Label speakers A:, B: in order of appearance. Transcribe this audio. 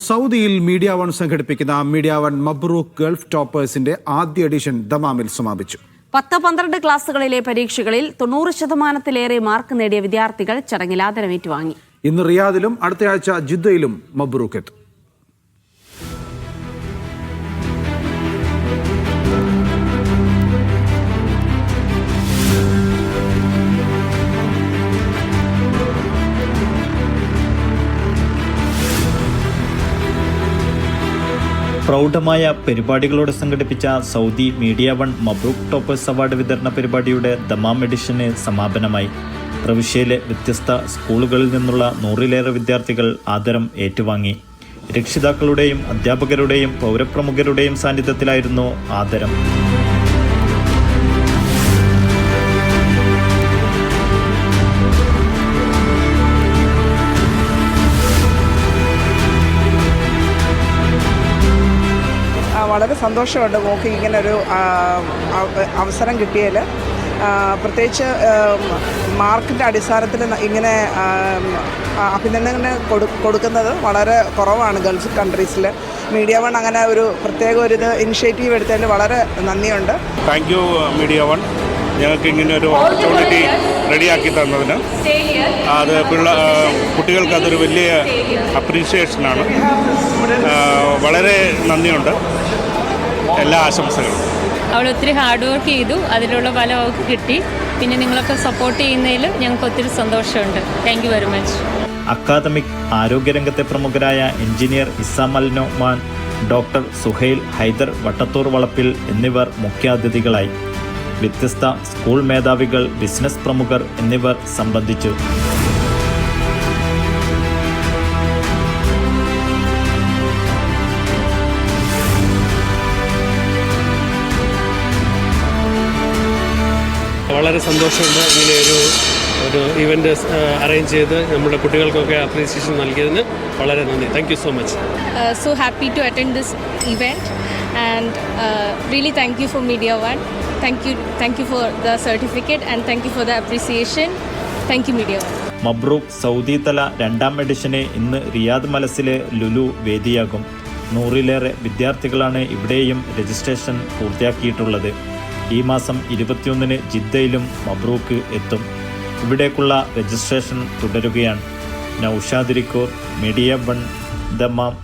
A: സൗദിയിൽ media one സംഘടിപ്പിക്കുന്ന media one മബ്രൂക്ക് Gulf ടോപ്പേഴ്സിന്റെ ആദ്യ എഡിഷൻ ദമാമിൽ സമാപിച്ചു.
B: 10-12 ക്ലാസുകളിലെ പരീക്ഷകളിൽ 90% മാർക്ക് നേടിയ വിദ്യാർത്ഥികൾ ചടങ്ങിൽ ആദരവേറ്റുവാങ്ങി.
A: ഇന്ന് റിയാദിലും അടുത്തയാഴ്ച ജിദ്ദയിലും മബ്രൂക്ക് എത്തും.
C: പ്രൗഢമായ പരിപാടികളോടെ സംഘടിപ്പിച്ച Saudi media one മബ്രൂക്ക് toppers award വിതരണ പരിപാടിയുടെ ദമാം എഡിഷന് സമാപനമായി. പ്രവിശ്യയിലെ വ്യത്യസ്ത സ്കൂളുകളിൽ നിന്നുള്ള 100-ലേറെ വിദ്യാർത്ഥികൾ ആദരം ഏറ്റുവാങ്ങി. രക്ഷിതാക്കളുടെയും അധ്യാപകരുടെയും പൗരപ്രമുഖരുടെയും സാന്നിധ്യത്തിലായിരുന്നു ആദരം.
D: വളരെ സന്തോഷമുണ്ട് മോക്ക് ഇങ്ങനൊരു അവസരം കിട്ടിയതിൽ. പ്രത്യേകിച്ച് മാർക്കിൻ്റെ അടിസ്ഥാനത്തിൽ ഇങ്ങനെ അഭിനന്ദനങ്ങൾ കൊടുക്കുന്നത് വളരെ കുറവാണ് ഗൾഫ് കൺട്രീസിൽ. മീഡിയ വൺ അങ്ങനെ ഒരു പ്രത്യേക ഒരു ഇനിഷ്യേറ്റീവ് എടുത്തതിൽ വളരെ നന്ദിയുണ്ട്.
E: താങ്ക് യു മീഡിയ വൺ, ഞങ്ങൾക്ക് ഇങ്ങനെ ഒരു ഓപ്പർച്യൂണിറ്റി റെഡിയാക്കി തന്നതിന്. അത് കുട്ടികൾക്ക് അതൊരു വലിയ അപ്രീസിയേഷനാണ്. വളരെ നന്ദിയുണ്ട്. എല്ലാ ആശംസകളും.
F: അവൾ ഒത്തിരി ഹാർഡ് വർക്ക് ചെയ്തു, അതിലുള്ള ഫലം അവൾക്ക് കിട്ടി. പിന്നെ നിങ്ങളൊക്കെ സപ്പോർട്ട് ചെയ്യുന്നതിൽ ഞങ്ങൾക്ക് ഒത്തിരി സന്തോഷമുണ്ട്. Thank you very much.
C: Academic ആരോഗ്യരംഗത്തെ പ്രമുഖരായ engineer Isam Al Noman, doctor Suhail Haidar Vattathoor Valappil എന്നിവർ മുഖ്യാതിഥികളായി. വ്യത്യസ്ത സ്കൂൾ മേധാവികൾ, ബിസിനസ് പ്രമുഖർ എന്നിവർ സംബന്ധിച്ചു.
G: വളരെ സന്തോഷമുണ്ട് ഇങ്ങനെ ഒരു ഇവൻ്റ് അറേഞ്ച് ചെയ്ത് നമ്മുടെ കുട്ടികൾക്കൊക്കെ അപ്രീസിയേഷൻ നൽകിയതിന് വളരെ നന്ദി. Thank you so much.
F: So happy to attend this event and really thank you for Media One. Thank you for the certificate and thank you for the appreciation. Thank you Media One.
C: മബ്രൂക്ക് Saudi തല 2ാം എഡിഷന് ഇന്ന് Riyadh മലസിലെ Lulu വേദിയാകും. 100-ലേറെ വിദ്യാർത്ഥികളാണ് ഇവിടെയും registration പൂർത്തിയാക്കിയിട്ടുള്ളത്. ഈ മാസം 21-ന് ജിദ്ദയിലും മബ്രൂക്ക് എത്തും. ഇവിടേക്കുള്ള registration തുടരുകയാണ്. നൗഷാദ് റിക്കോർ, മീഡിയ വൺ, ദമാം.